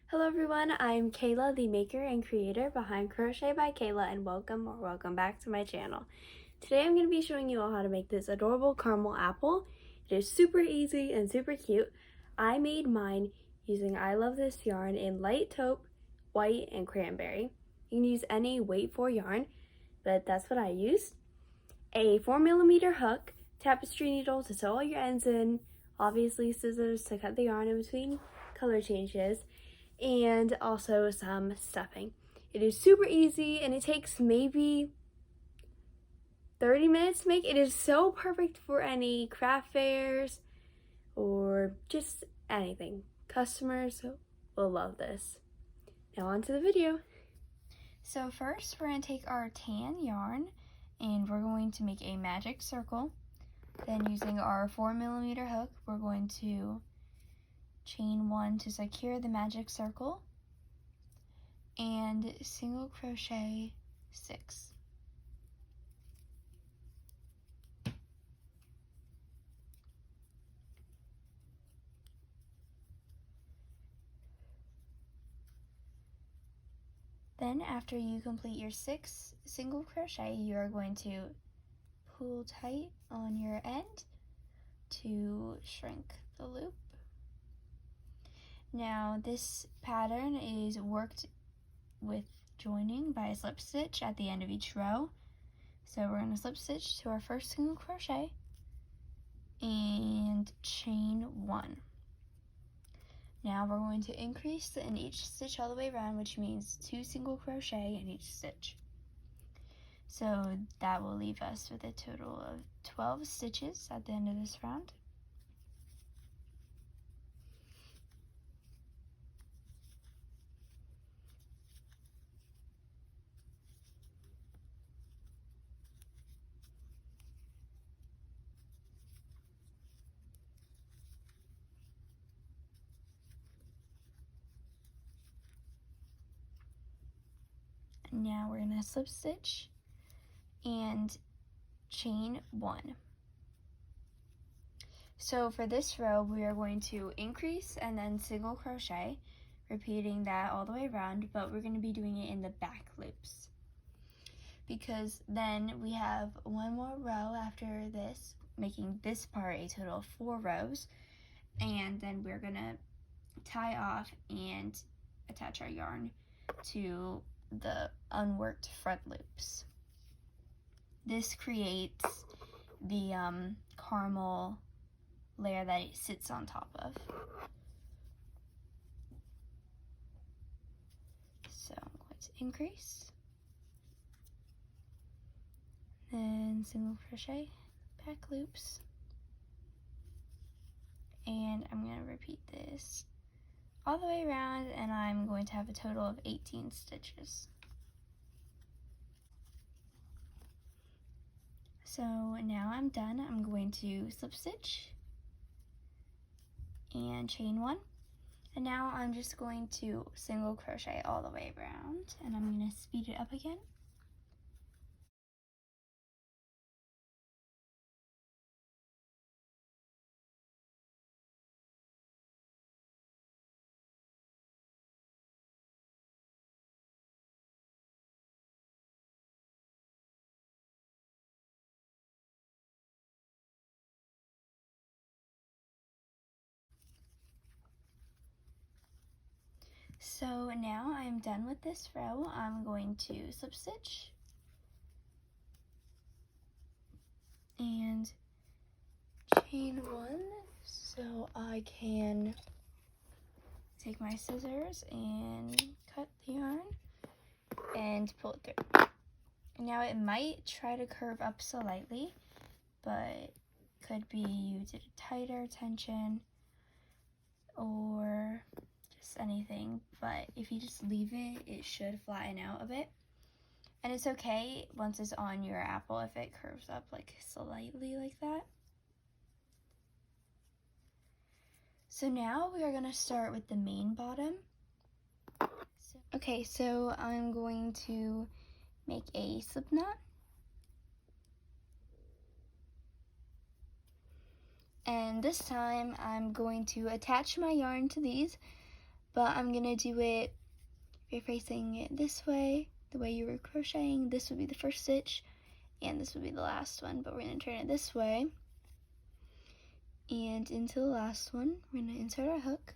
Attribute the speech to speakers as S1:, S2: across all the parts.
S1: Hello everyone, I'm Kayla, the maker and creator behind Crochet by Kayla, and welcome back to my channel. Today I'm going to be showing you all how to make this adorable caramel apple. It is super easy and super cute. I made mine using I Love This yarn in light taupe, white, and cranberry. You can use any weight for yarn, but that's what I used. A 4mm hook, tapestry needle to sew all your ends in, obviously scissors to cut the yarn in between color changes, and also some stuffing. It is super easy and it takes maybe 30 minutes to make. It is so perfect for any craft fairs or just anything. Customers will love this. Now on to the video.
S2: So first we're going to take our tan yarn and we're going to make a magic circle. Then using our 4mm hook, we're going to chain 1 to secure the magic circle and single crochet 6. Then after you complete your 6 single crochet, you are going to pull tight on your end to shrink the loop. Now this pattern is worked with joining by a slip stitch at the end of each row. So we're going to slip stitch to our first single crochet and chain 1. Now we're going to increase in each stitch all the way around, which means 2 single crochet in each stitch. So that will leave us with a total of 12 stitches at the end of this round. Now we're going to slip stitch and chain 1. So for this row, we are going to increase and then single crochet, repeating that all the way around, but we're going to be doing it in the back loops. Because then we have one more row after this, making this part a total of 4 rows, and then we're going to tie off and attach our yarn to the unworked front loops. This creates the caramel layer that it sits on top of. So I'm going to increase, then single crochet, back loops, and I'm going to repeat this all the way around, and I'm going to have a total of 18 stitches. So now I'm done. I'm going to slip stitch and chain 1, and now I'm just going to single crochet all the way around, and I'm going to speed it up again. So now I'm done with this row. I'm going to slip stitch and chain 1 so I can take my scissors and cut the yarn and pull it through. Now it might try to curve up slightly, but could be you did a tighter tension or just anything, but if you just leave it, it should flatten out a bit. And it's okay once it's on your apple if it curves up like slightly like that. So now we are going to start with the main bottom. Okay, so I'm going to make a slip knot. And this time I'm going to attach my yarn to these, but I'm gonna do it, if you're facing it this way, the way you were crocheting, this would be the first stitch, and this would be the last one, but we're gonna turn it this way, and into the last one, we're gonna insert our hook,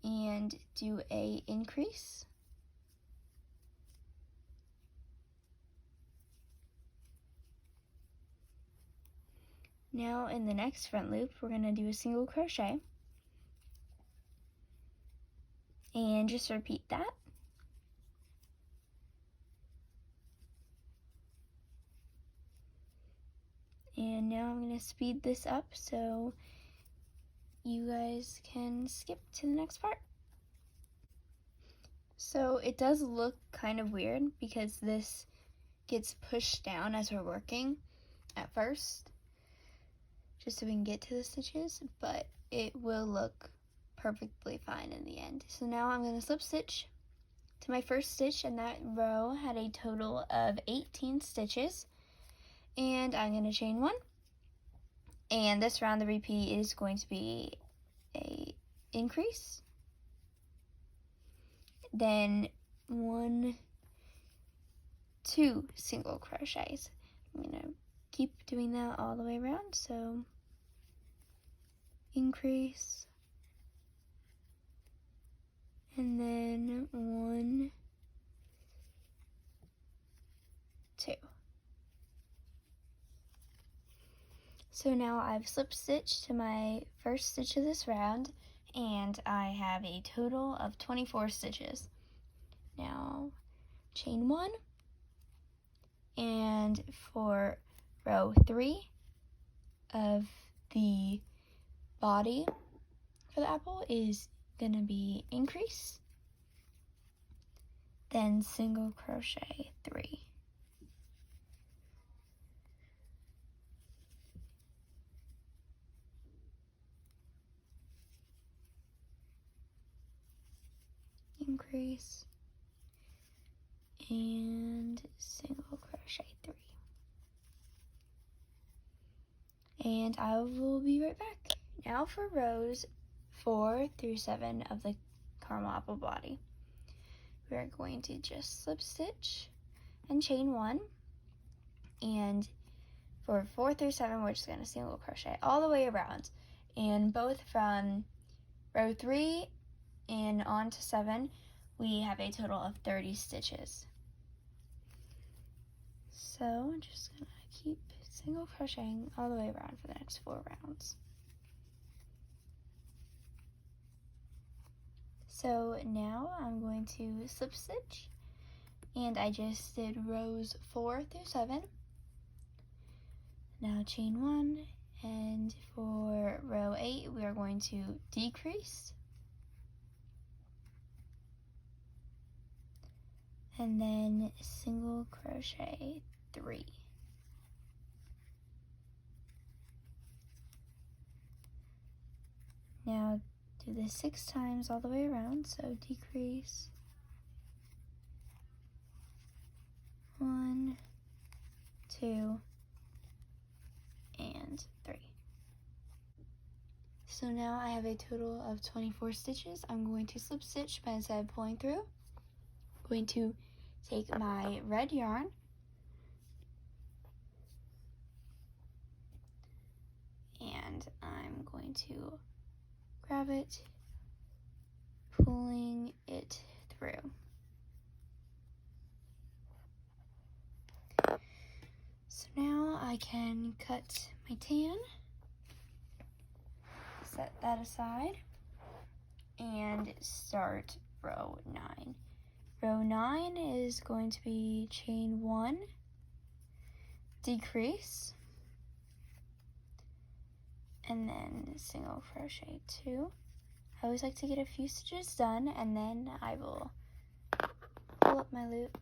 S2: and do a increase, now in the next front loop, we're gonna do a single crochet, and just repeat that. And now I'm going to speed this up so you guys can skip to the next part. So it does look kind of weird because this gets pushed down as we're working at first, just so we can get to the stitches, but it will look perfectly fine in the end. So now I'm going to slip stitch to my first stitch, and that row had a total of 18 stitches, and I'm going to chain one, and this round the repeat is going to be a increase, then 1, 2 single crochets. I'm going to keep doing that all the way around, so increase, and then 1, 2. So now I've slip stitched to my first stitch of this round, and I have a total of 24 stitches. Now chain 1, and for row 3 of the body for the apple is going to be increase, then single crochet 3. Increase, and single crochet 3. And I will be right back. Now for rows 4 through 7 of the caramel apple body, we're going to just slip stitch and chain 1, and for 4 through 7 we're just going to single crochet all the way around, and both from row 3 and on to 7 we have a total of 30 stitches. So I'm just going to keep single crocheting all the way around for the next 4 rounds. So now I'm going to slip stitch, and I just did rows 4 through 7. Now chain 1, and for row 8 we are going to decrease, and then single crochet 3. Now do this 6 times all the way around, so decrease, 1, 2, and 3. So now I have a total of 24 stitches. I'm going to slip stitch, but instead of pulling through, I'm going to take my red yarn and I'm going to grab it, pulling it through. So now I can cut my tan, set that aside, and start row 9. Row 9 is going to be chain 1, decrease, and then single crochet 2. I always like to get a few stitches done, and then I will pull up my loop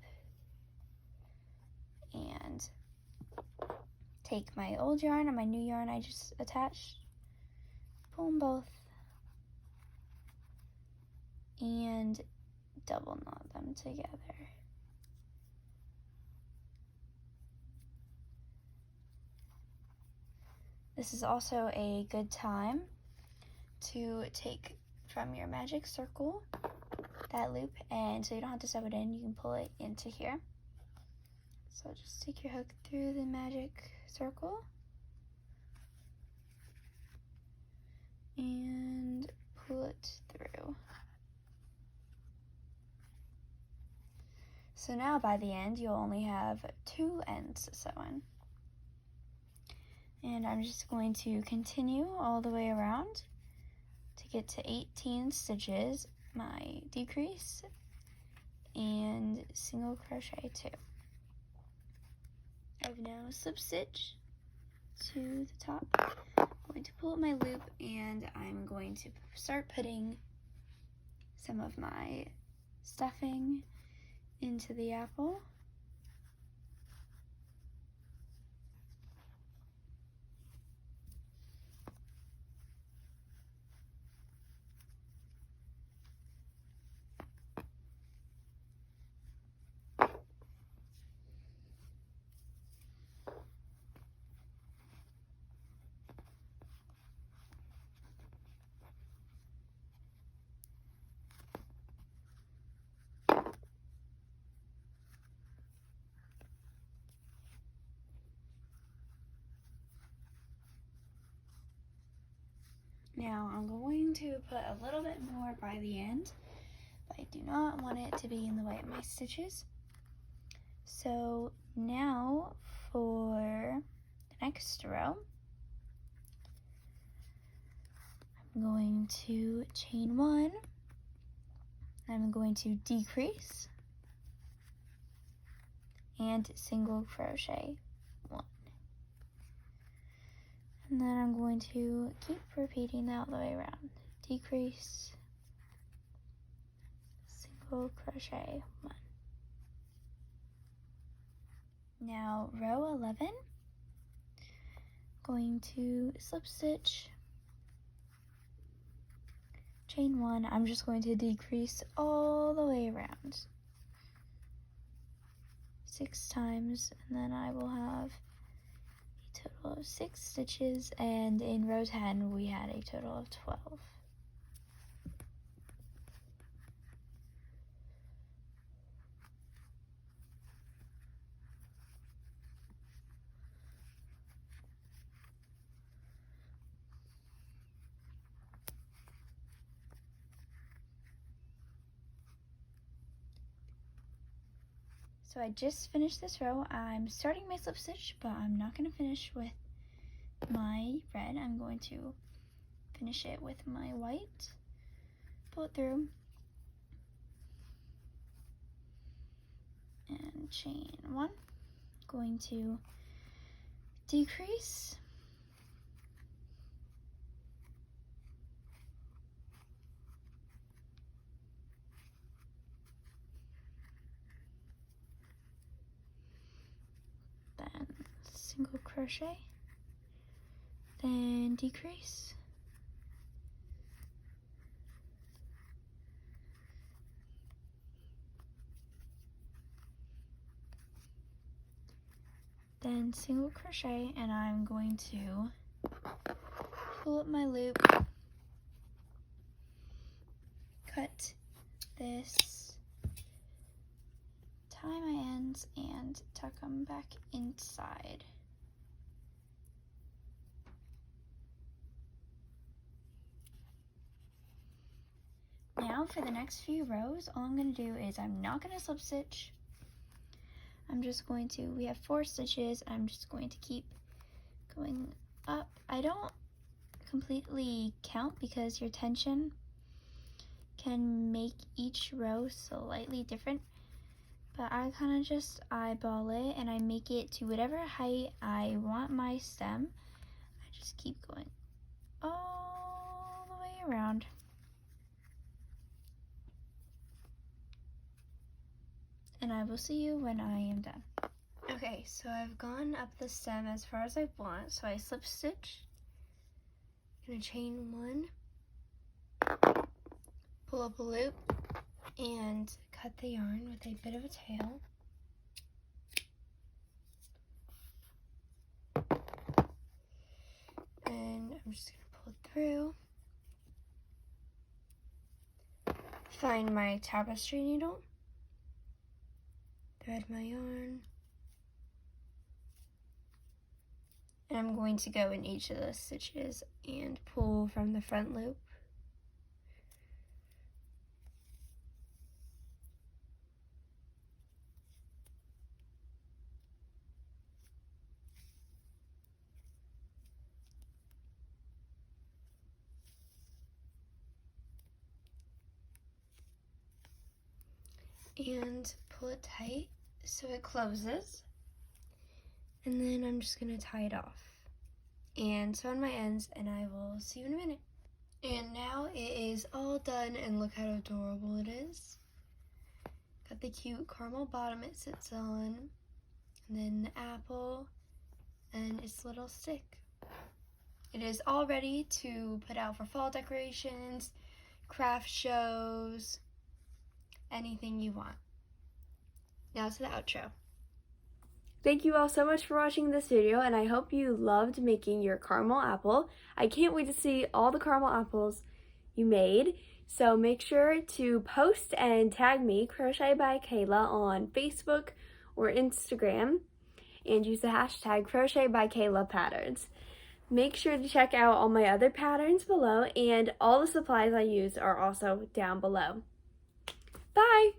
S2: and take my old yarn and my new yarn I just attached, pull them both, and double knot them together. This is also a good time to take from your magic circle, that loop, and so you don't have to sew it in, you can pull it into here. So just stick your hook through the magic circle and pull it through. So now by the end, you'll only have 2 ends to sew in. And I'm just going to continue all the way around to get to 18 stitches, my decrease, and single crochet 2. I've now slip stitched to the top. I'm going to pull up my loop and I'm going to start putting some of my stuffing into the apple. Now I'm going to put a little bit more by the end, but I do not want it to be in the way of my stitches. So now for the next row, I'm going to chain 1, I'm going to decrease, and single crochet 1. And then I'm going to keep repeating that all the way around. Decrease, single crochet 1. Now row 11, going to slip stitch, chain 1, I'm just going to decrease all the way around 6 times, and then I will have a total of 6 stitches, and in row 10 we had a total of 12. So I just finished this row. I'm starting my slip stitch, but I'm not going to finish with my red. I'm going to finish it with my white. Pull it through. And chain 1. Going to decrease. Then single crochet, then decrease, then single crochet, and I'm going to pull up my loop, cut this, tie my ends, and tuck them back inside. Now for the next few rows, all I'm going to do is I'm not going to slip stitch. I'm just going to, we have 4 stitches, I'm just going to keep going up. I don't completely count because your tension can make each row slightly different, but I kind of just eyeball it and I make it to whatever height I want my stem. I just keep going all the way around. And I will see you when I am done. Okay, so I've gone up the stem as far as I want, so I slip stitch, gonna chain 1, pull up a loop, and cut the yarn with a bit of a tail. And I'm just gonna pull it through. find my tapestry needle, thread my yarn, and I'm going to go in each of the stitches and pull from the front loop. And pull it tight so it closes, and then I'm just going to tie it off and sew on my ends, and I will see you in a minute. And now it is all done, and look how adorable it is. Got the cute caramel bottom it sits on, and then the apple and its little stick. It is all ready to put out for fall decorations, craft shows, anything you want. Now to the outro.
S1: Thank you all so much for watching this video, and I hope you loved making your caramel apple. I can't wait to see all the caramel apples you made. So make sure to post and tag me, Crochet by Kayla, on Facebook or Instagram, and use the hashtag Crochet by Kayla Patterns. Make sure to check out all my other patterns below, and all the supplies I use are also down below. Bye!